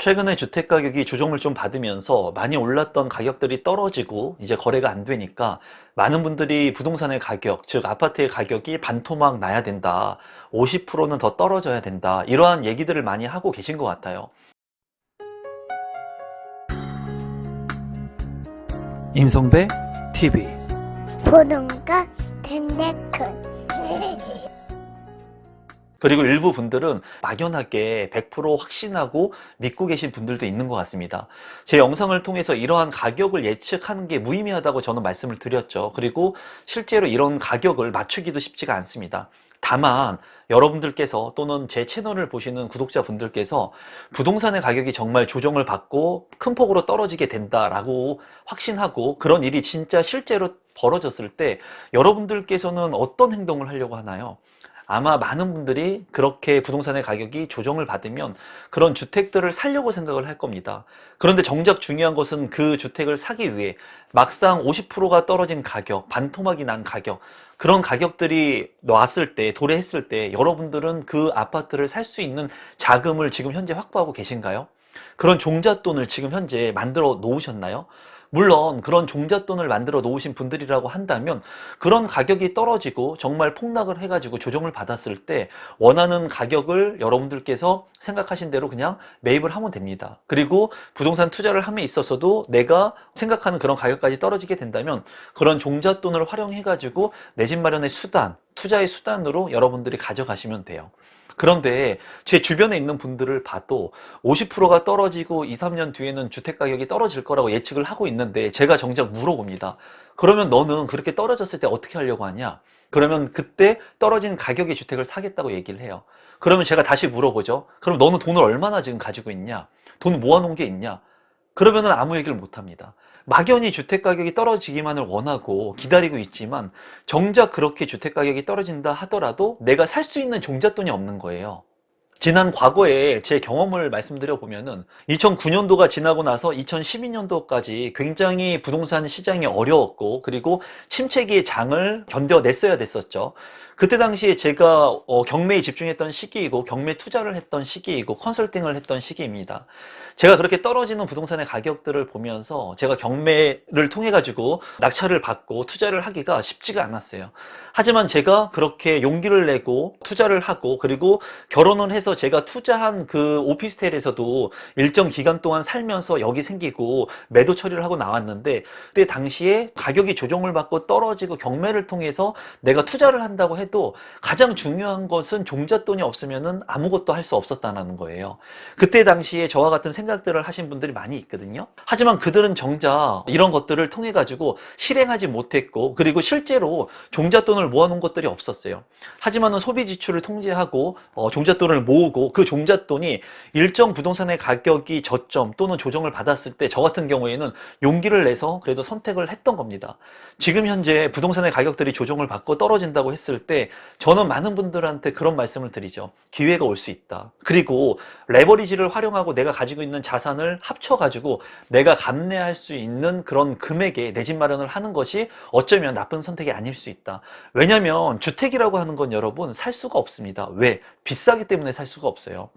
최근에 주택 가격이 조정을 좀 받으면서 많이 올랐던 가격들이 떨어지고 이제 거래가 안 되니까 많은 분들이 부동산의 가격, 즉 아파트의 가격이 반토막 나야 된다. 50%는 더 떨어져야 된다. 이러한 얘기들을 많이 하고 계신 것 같아요. 임성배 TV. 보는가 덴데크. 그리고 일부 분들은 막연하게 100% 확신하고 믿고 계신 분들도 있는 것 같습니다. 제 영상을 통해서 이러한 가격을 예측하는 게 무의미하다고 저는 말씀을 드렸죠. 그리고 실제로 이런 가격을 맞추기도 쉽지가 않습니다. 다만 여러분들께서 또는 제 채널을 보시는 구독자분들께서 부동산의 가격이 정말 조정을 받고 큰 폭으로 떨어지게 된다라고 확신하고 그런 일이 진짜 실제로 벌어졌을 때 여러분들께서는 어떤 행동을 하려고 하나요? 아마 많은 분들이 그렇게 부동산의 가격이 조정을 받으면 그런 주택들을 사려고 생각을 할 겁니다. 그런데 정작 중요한 것은 그 주택을 사기 위해 막상 50%가 떨어진 가격, 반토막이 난 가격, 그런 가격들이 나왔을 때, 도래했을 때 여러분들은 그 아파트를 살 수 있는 자금을 지금 현재 확보하고 계신가요? 그런 종잣돈을 지금 현재 만들어 놓으셨나요? 물론 그런 종잣돈을 만들어 놓으신 분들이라고 한다면 그런 가격이 떨어지고 정말 폭락을 해가지고 조정을 받았을 때 원하는 가격을 여러분들께서 생각하신 대로 그냥 매입을 하면 됩니다. 그리고 부동산 투자를 함에 있어서도 내가 생각하는 그런 가격까지 떨어지게 된다면 그런 종잣돈을 활용해가지고 내 집 마련의 수단, 투자의 수단으로 여러분들이 가져가시면 돼요. 그런데 제 주변에 있는 분들을 봐도 50%가 떨어지고 2, 3년 뒤에는 주택 가격이 떨어질 거라고 예측을 하고 있는데 제가 정작 물어봅니다. 그러면 너는 그렇게 떨어졌을 때 어떻게 하려고 하냐? 그러면 그때 떨어진 가격의 주택을 사겠다고 얘기를 해요. 그러면 제가 다시 물어보죠. 그럼 너는 돈을 얼마나 지금 가지고 있냐? 돈 모아놓은 게 있냐? 그러면은 아무 얘기를 못 합니다. 막연히 주택 가격이 떨어지기만을 원하고 기다리고 있지만 정작 그렇게 주택 가격이 떨어진다 하더라도 내가 살 수 있는 종잣돈이 없는 거예요. 지난 과거에 제 경험을 말씀드려 보면은 2009년도가 지나고 나서 2012년도까지 굉장히 부동산 시장이 어려웠고 그리고 침체기의 장을 견뎌냈어야 됐었죠. 그때 당시에 제가 경매에 집중했던 시기이고 경매 투자를 했던 시기이고 컨설팅을 했던 시기입니다. 제가 그렇게 떨어지는 부동산의 가격들을 보면서 제가 경매를 통해 가지고 낙찰을 받고 투자를 하기가 쉽지가 않았어요. 하지만 제가 그렇게 용기를 내고 투자를 하고 그리고 결혼을 해서 제가 투자한 그 오피스텔에서도 일정 기간 동안 살면서 여기 생기고 매도 처리를 하고 나왔는데 그때 당시에 가격이 조정을 받고 떨어지고 경매를 통해서 내가 투자를 한다고 해도 가장 중요한 것은 종잣돈이 없으면은 아무것도 할 수 없었다는 거예요. 그때 당시에 저와 같은 생각들을 하신 분들이 많이 있거든요. 하지만 그들은 정작 이런 것들을 통해 가지고 실행하지 못했고 그리고 실제로 종잣돈을 모아놓은 것들이 없었어요. 하지만은 소비 지출을 통제하고 종잣돈을 모으고 그 종잣돈이 일정 부동산의 가격이 저점 또는 조정을 받았을 때 저 같은 경우에는 용기를 내서 그래도 선택을 했던 겁니다. 지금 현재 부동산의 가격들이 조정을 받고 떨어진다고 했을 때 저는 많은 분들한테 그런 말씀을 드리죠. 기회가 올 수 있다. 그리고 레버리지를 활용하고 내가 가지고 있는 자산을 합쳐가지고 내가 감내할 수 있는 그런 금액에 내 집 마련을 하는 것이 어쩌면 나쁜 선택이 아닐 수 있다. 왜냐면 주택이라고 하는 건 여러분 살 수가 없습니다. 왜? 비싸기 때문에 살 수가 없어요.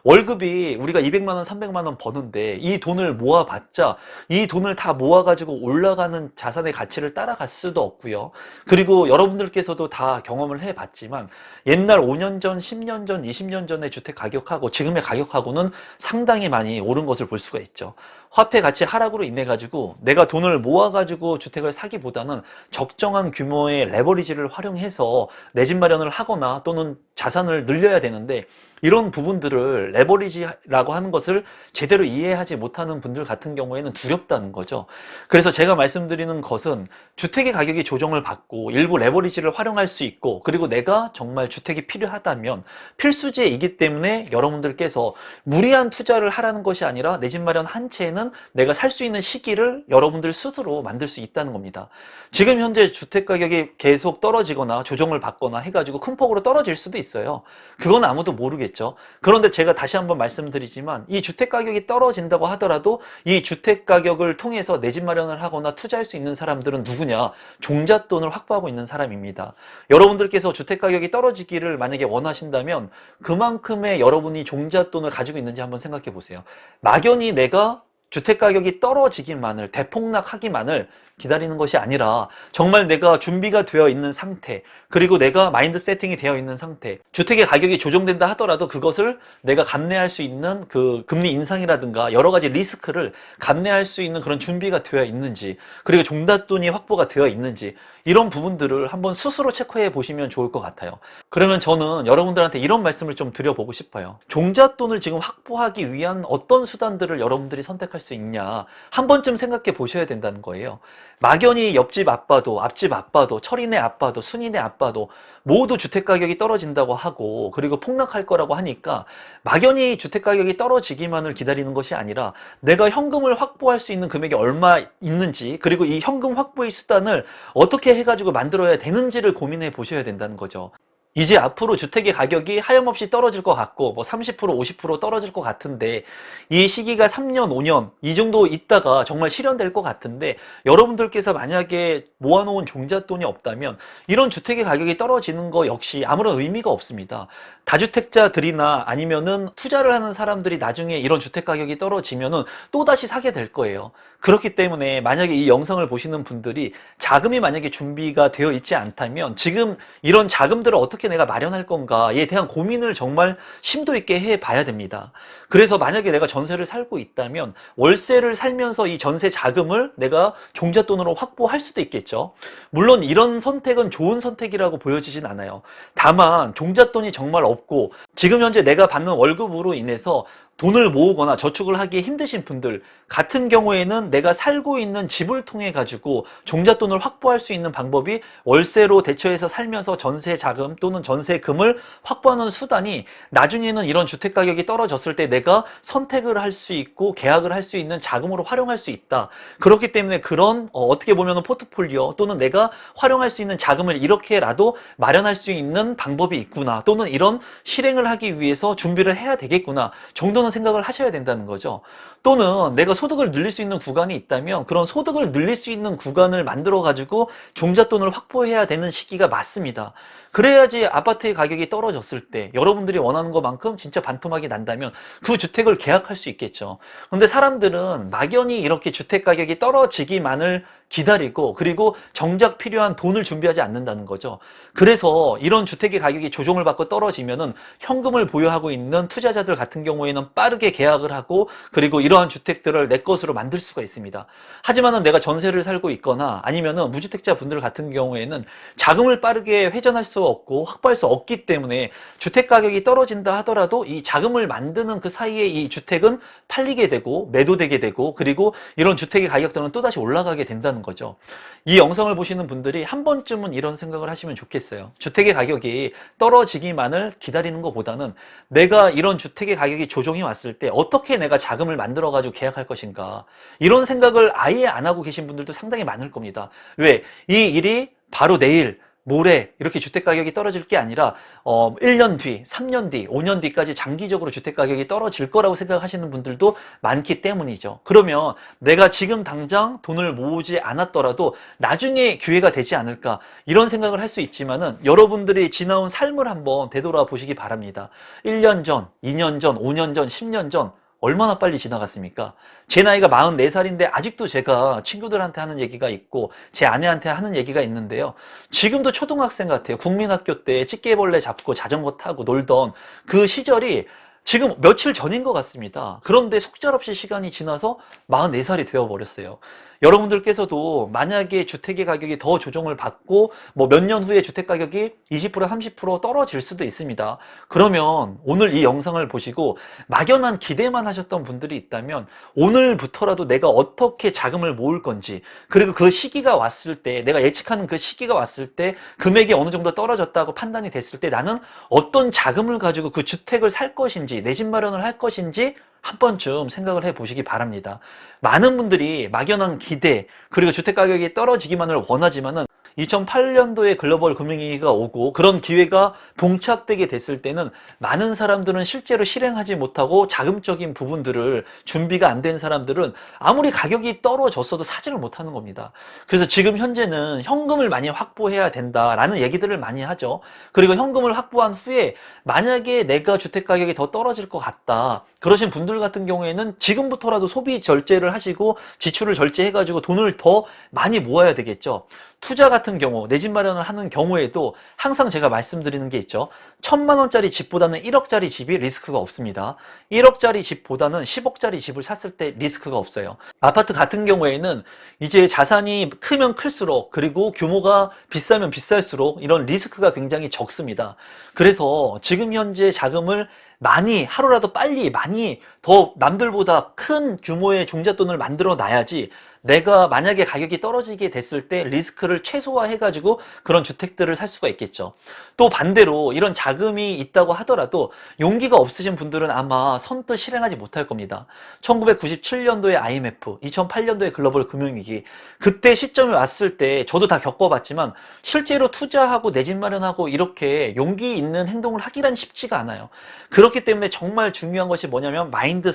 월급이 우리가 200만 원, 300만 원 버는데 이 돈을 모아봤자 이 돈을 다 모아가지고 올라가는 자산의 가치를 따라갈 수도 없고요. 그리고 여러분들께서도 다 경험을 해봤지만 옛날 5년 전, 10년 전, 20년 전의 주택 가격하고 지금의 가격하고는 상당히 많이 오른 것을 볼 수가 있죠. 화폐 가치 하락으로 인해 가지고 내가 돈을 모아 가지고 주택을 사기보다는 적정한 규모의 레버리지를 활용해서 내 집 마련을 하거나 또는 자산을 늘려야 되는데 이런 부분들을 레버리지라고 하는 것을 제대로 이해하지 못하는 분들 같은 경우에는 두렵다는 거죠. 그래서 제가 말씀드리는 것은 주택의 가격이 조정을 받고 일부 레버리지를 활용할 수 있고 그리고 내가 정말 주택이 필요하다면 필수제이기 때문에 여러분들께서 무리한 투자를 하라는 것이 아니라 내 집 마련 한 채에는 내가 살 수 있는 시기를 여러분들 스스로 만들 수 있다는 겁니다. 지금 현재 주택 가격이 계속 떨어지거나 조정을 받거나 해가지고 큰 폭으로 떨어질 수도 있어요. 그건 아무도 모르겠죠. 모르겠죠. 그런데 제가 다시 한번 말씀드리지만 이 주택 가격이 떨어진다고 하더라도 이 주택 가격을 통해서 내 집 마련을 하거나 투자할 수 있는 사람들은 누구냐? 종잣돈을 확보하고 있는 사람입니다. 여러분들께서 주택 가격이 떨어지기를 만약에 원하신다면 그만큼의 여러분이 종잣돈을 가지고 있는지 한번 생각해 보세요. 막연히 내가 주택 가격이 떨어지기만을, 대폭락하기만을 기다리는 것이 아니라 정말 내가 준비가 되어 있는 상태, 그리고 내가 마인드 세팅이 되어 있는 상태, 주택의 가격이 조정된다 하더라도 그것을 내가 감내할 수 있는 그 금리 인상이라든가 여러 가지 리스크를 감내할 수 있는 그런 준비가 되어 있는지, 그리고 종잣돈이 확보가 되어 있는지, 이런 부분들을 한번 스스로 체크해 보시면 좋을 것 같아요. 그러면 저는 여러분들한테 이런 말씀을 좀 드려보고 싶어요. 종잣돈을 지금 확보하기 위한 어떤 수단들을 여러분들이 선택할 수 있냐, 한 번쯤 생각해 보셔야 된다는 거예요. 막연히 옆집 아빠도, 앞집 아빠도, 철이네 아빠도, 순이네 아빠도 모두 주택가격이 떨어진다고 하고 그리고 폭락할 거라고 하니까 막연히 주택가격이 떨어지기만을 기다리는 것이 아니라 내가 현금을 확보할 수 있는 금액이 얼마 있는지, 그리고 이 현금 확보의 수단을 어떻게 해가지고 만들어야 되는지를 고민해 보셔야 된다는 거죠. 이제 앞으로 주택의 가격이 하염없이 떨어질 것 같고 뭐 30%, 50% 떨어질 것 같은데 이 시기가 3년, 5년 이 정도 있다가 정말 실현될 것 같은데 여러분들께서 만약에 모아놓은 종잣돈이 없다면 이런 주택의 가격이 떨어지는 거 역시 아무런 의미가 없습니다. 다주택자들이나 아니면은 투자를 하는 사람들이 나중에 이런 주택 가격이 떨어지면은 또다시 사게 될 거예요. 그렇기 때문에 만약에 이 영상을 보시는 분들이 자금이 만약에 준비가 되어 있지 않다면 지금 이런 자금들을 어떻게 내가 마련할 건가에 대한 고민을 정말 심도 있게 해봐야 됩니다. 그래서 만약에 내가 전세를 살고 있다면 월세를 살면서 이 전세 자금을 내가 종잣돈으로 확보할 수도 있겠죠. 물론 이런 선택은 좋은 선택이라고 보여지진 않아요. 다만 종잣돈이 정말 없고 지금 현재 내가 받는 월급으로 인해서 돈을 모으거나 저축을 하기 힘드신 분들 같은 경우에는 내가 살고 있는 집을 통해 가지고 종잣돈을 확보할 수 있는 방법이 월세로 대처해서 살면서 전세 자금 또는 전세금을 확보하는 수단이 나중에는 이런 주택 가격이 떨어졌을 때 내가 선택을 할 수 있고 계약을 할 수 있는 자금으로 활용할 수 있다. 그렇기 때문에 그런 어떻게 보면 포트폴리오 또는 내가 활용할 수 있는 자금을 이렇게라도 마련할 수 있는 방법이 있구나, 또는 이런 실행을 하기 위해서 준비를 해야 되겠구나 정도는 생각을 하셔야 된다는 거죠. 또는 내가 소득을 늘릴 수 있는 구간이 있다면 그런 소득을 늘릴 수 있는 구간을 만들어 가지고 종잣돈을 확보해야 되는 시기가 맞습니다. 그래야지 아파트의 가격이 떨어졌을 때 여러분들이 원하는 것만큼 진짜 반토막이 난다면 그 주택을 계약할 수 있겠죠. 근데 사람들은 막연히 이렇게 주택 가격이 떨어지기만을 기다리고 그리고 정작 필요한 돈을 준비하지 않는다는 거죠. 그래서 이런 주택의 가격이 조정을 받고 떨어지면은 현금을 보유하고 있는 투자자들 같은 경우에는 빠르게 계약을 하고 그리고 이러한 주택들을 내 것으로 만들 수가 있습니다. 하지만은 내가 전세를 살고 있거나 아니면은 무주택자 분들 같은 경우에는 자금을 빠르게 회전할 수 없고 확보할 수 없기 때문에 주택 가격이 떨어진다 하더라도 이 자금을 만드는 그 사이에 이 주택은 팔리게 되고 매도되게 되고 그리고 이런 주택의 가격들은 또다시 올라가게 된다는 거죠. 이 영상을 보시는 분들이 한 번쯤은 이런 생각을 하시면 좋겠어요. 주택의 가격이 떨어지기만을 기다리는 것보다는 내가 이런 주택의 가격이 조정이 왔을 때 어떻게 내가 자금을 만들어 가지고 계약할 것인가, 이런 생각을 아예 안 하고 계신 분들도 상당히 많을 겁니다. 왜? 이 일이 바로 내일 모레 이렇게 주택가격이 떨어질 게 아니라 1년 뒤, 3년 뒤, 5년 뒤까지 장기적으로 주택가격이 떨어질 거라고 생각하시는 분들도 많기 때문이죠. 그러면 내가 지금 당장 돈을 모으지 않았더라도 나중에 기회가 되지 않을까, 이런 생각을 할 수 있지만은 여러분들이 지나온 삶을 한번 되돌아 보시기 바랍니다. 1년 전, 2년 전, 5년 전, 10년 전 얼마나 빨리 지나갔습니까? 제 나이가 44살인데 아직도 제가 친구들한테 하는 얘기가 있고 제 아내한테 하는 얘기가 있는데요. 지금도 초등학생 같아요. 국민학교 때 찌개벌레 잡고 자전거 타고 놀던 그 시절이 지금 며칠 전인 것 같습니다. 그런데 속절없이 시간이 지나서 44살이 되어버렸어요. 여러분들께서도 만약에 주택의 가격이 더 조정을 받고 뭐 몇 년 후에 주택 가격이 20% 30% 떨어질 수도 있습니다. 그러면 오늘 이 영상을 보시고 막연한 기대만 하셨던 분들이 있다면 오늘부터라도 내가 어떻게 자금을 모을 건지, 그리고 그 시기가 왔을 때, 내가 예측하는 그 시기가 왔을 때 금액이 어느 정도 떨어졌다고 판단이 됐을 때 나는 어떤 자금을 가지고 그 주택을 살 것인지, 내 집 마련을 할 것인지 한 번쯤 생각을 해 보시기 바랍니다. 많은 분들이 막연한 기대, 그리고 주택 가격이 떨어지기만을 원하지만은 2008년도에 글로벌 금융위기가 오고 그런 기회가 봉착되게 됐을 때는 많은 사람들은 실제로 실행하지 못하고 자금적인 부분들을 준비가 안 된 사람들은 아무리 가격이 떨어졌어도 사지를 못하는 겁니다. 그래서 지금 현재는 현금을 많이 확보해야 된다라는 얘기들을 많이 하죠. 그리고 현금을 확보한 후에 만약에 내가 주택 가격이 더 떨어질 것 같다, 그러신 분들 같은 경우에는 지금부터라도 소비 절제를 하시고 지출을 절제해가지고 돈을 더 많이 모아야 되겠죠. 투자 같은 경우, 내 집 마련을 하는 경우에도 항상 제가 말씀드리는 게 있죠. 1,000만 원짜리 집보다는 1억짜리 집이 리스크가 없습니다. 1억짜리 집보다는 10억짜리 집을 샀을 때 리스크가 없어요. 아파트 같은 경우에는 이제 자산이 크면 클수록, 그리고 규모가 비싸면 비쌀수록 이런 리스크가 굉장히 적습니다. 그래서 지금 현재 자금을 많이, 하루라도 빨리 많이 더 남들보다 큰 규모의 종잣돈을 만들어 놔야지 내가 만약에 가격이 떨어지게 됐을 때 리스크를 최소화해가지고 그런 주택들을 살 수가 있겠죠. 또 반대로 이런 자금이 있다고 하더라도 용기가 없으신 분들은 아마 선뜻 실행하지 못할 겁니다. 1997년도에 IMF, 2008년도에 글로벌 금융위기, 그때 시점이 왔을 때 저도 다 겪어봤지만 실제로 투자하고 내 집 마련하고 이렇게 용기 있는 행동을 하기란 쉽지가 않아요. 그렇기 때문에 정말 중요한 것이 뭐냐면 마인드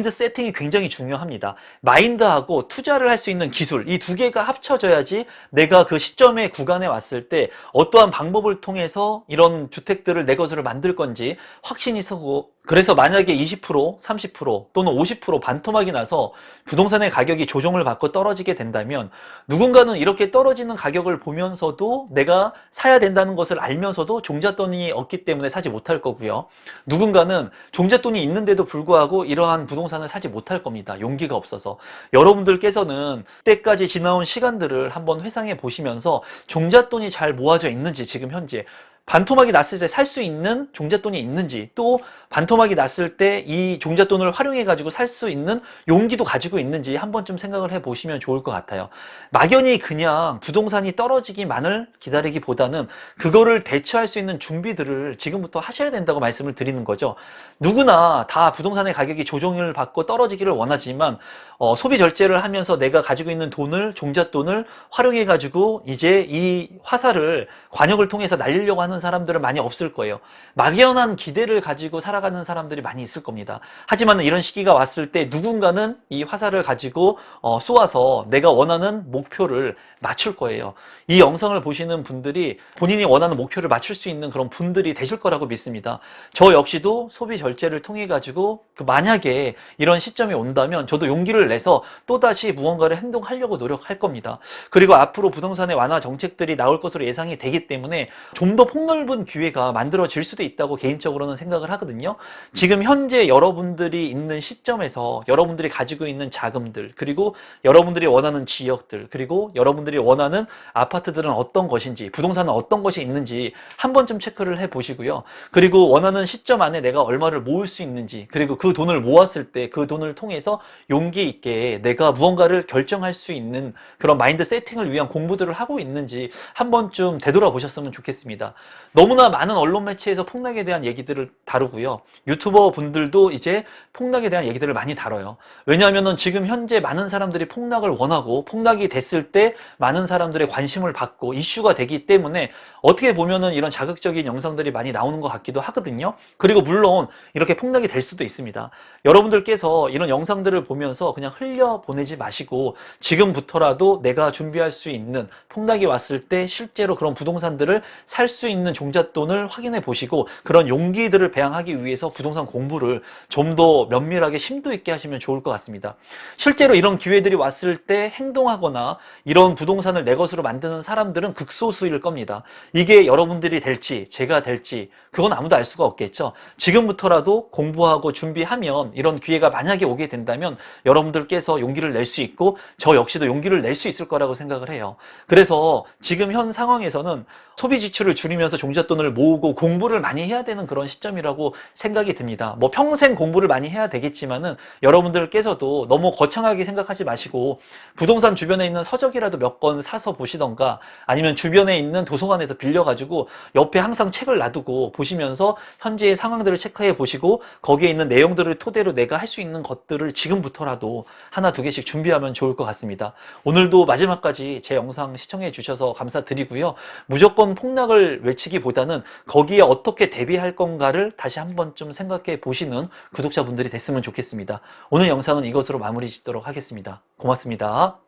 세팅이 굉장히 중요합니다. 마인드하고 투자를 할 수 있는 기술, 이 두 개가 합쳐져야지 내가 그 시점의 구간에 왔을 때 어떠한 방법을 통해서 이런 주택들을 내 것으로 만들 건지 확신이 서고, 그래서 만약에 20%, 30% 또는 50% 반토막이 나서 부동산의 가격이 조정을 받고 떨어지게 된다면 누군가는 이렇게 떨어지는 가격을 보면서도 내가 사야 된다는 것을 알면서도 종잣돈이 없기 때문에 사지 못할 거고요. 누군가는 종잣돈이 있는데도 불구하고 이러한 부동산을 사지 못할 겁니다. 용기가 없어서. 여러분들께서는 때까지 지나온 시간들을 한번 회상해 보시면서 종잣돈이 잘 모아져 있는지, 지금 현재 반토막이 났을 때 살 수 있는 종잣돈이 있는지, 또 반토막이 났을 때 이 종잣돈을 활용해 가지고 살 수 있는 용기도 가지고 있는지 한 번쯤 생각을 해 보시면 좋을 것 같아요. 막연히 그냥 부동산이 떨어지기만을 기다리기보다는 그거를 대처할 수 있는 준비들을 지금부터 하셔야 된다고 말씀을 드리는 거죠. 누구나 다 부동산의 가격이 조정을 받고 떨어지기를 원하지만 소비 절제를 하면서 내가 가지고 있는 돈을, 종잣돈을 활용해 가지고 이제 이 화살을 관역을 통해서 날리려고 하는 사람들은 많이 없을 거예요. 막연한 기대를 가지고 살아가는 사람들이 많이 있을 겁니다. 하지만 이런 시기가 왔을 때 누군가는 이 화살을 가지고 쏘아서 내가 원하는 목표를 맞출 거예요. 이 영상을 보시는 분들이 본인이 원하는 목표를 맞출 수 있는 그런 분들이 되실 거라고 믿습니다. 저 역시도 소비 절제를 통해 가지고 만약에 이런 시점이 온다면 저도 용기를 내서 또다시 무언가를 행동하려고 노력할 겁니다. 그리고 앞으로 부동산의 완화 정책들이 나올 것으로 예상이 되기 때문에 좀 더 폭넓은 기회가 만들어질 수도 있다고 개인적으로는 생각을 하거든요. 지금 현재 여러분들이 있는 시점에서 여러분들이 가지고 있는 자금들, 그리고 여러분들이 원하는 지역들, 그리고 여러분들이 원하는 아파트들은 어떤 것인지, 부동산은 어떤 것이 있는지 한 번쯤 체크를 해 보시고요. 그리고 원하는 시점 안에 내가 얼마를 모을 수 있는지, 그리고 그 돈을 모았을 때 그 돈을 통해서 용기 있게 내가 무언가를 결정할 수 있는 그런 마인드 세팅을 위한 공부들을 하고 있는지 한 번쯤 되돌아보셨으면 좋겠습니다. 너무나 많은 언론 매체에서 폭락에 대한 얘기들을 다루고요. 유튜버 분들도 이제 폭락에 대한 얘기들을 많이 다뤄요. 왜냐하면 지금 현재 많은 사람들이 폭락을 원하고 폭락이 됐을 때 많은 사람들의 관심을 받고 이슈가 되기 때문에 어떻게 보면은 이런 자극적인 영상들이 많이 나오는 것 같기도 하거든요. 그리고 물론 이렇게 폭락이 될 수도 있습니다. 여러분들께서 이런 영상들을 보면서 그냥 흘려보내지 마시고 지금부터라도 내가 준비할 수 있는, 폭락이 왔을 때 실제로 그런 부동산들을 살 수 있는 종잣돈을 확인해 보시고 그런 용기들을 배양하기 위해서 부동산 공부를 좀 더 면밀하게 심도 있게 하시면 좋을 것 같습니다. 실제로 이런 기회들이 왔을 때 행동하거나 이런 부동산을 내 것으로 만드는 사람들은 극소수일 겁니다. 이게 여러분들이 될지 제가 될지 그건 아무도 알 수가 없겠죠. 지금부터라도 공부하고 준비하면 이런 기회가 만약에 오게 된다면 여러분들께서 용기를 낼 수 있고 저 역시도 용기를 낼 수 있을 거라고 생각을 해요. 그래서 지금 현 상황에서는 소비 지출을 줄이면서 들어가서 종잣돈을 모으고 공부를 많이 해야 되는 그런 시점이라고 생각이 듭니다. 뭐 평생 공부를 많이 해야 되겠지만은 여러분들께서도 너무 거창하게 생각하지 마시고 부동산 주변에 있는 서적이라도 몇 권 사서 보시던가 아니면 주변에 있는 도서관에서 빌려가지고 옆에 항상 책을 놔두고 보시면서 현재의 상황들을 체크해 보시고 거기에 있는 내용들을 토대로 내가 할 수 있는 것들을 지금부터라도 하나 두 개씩 준비하면 좋을 것 같습니다. 오늘도 마지막까지 제 영상 시청해 주셔서 감사드리고요. 무조건 폭락을 외치기보다는 거기에 어떻게 대비할 건가를 다시 한 번쯤 생각해 보시는 구독자분들이 됐으면 좋겠습니다. 오늘 영상은 이것으로 마무리 짓도록 하겠습니다. 고맙습니다.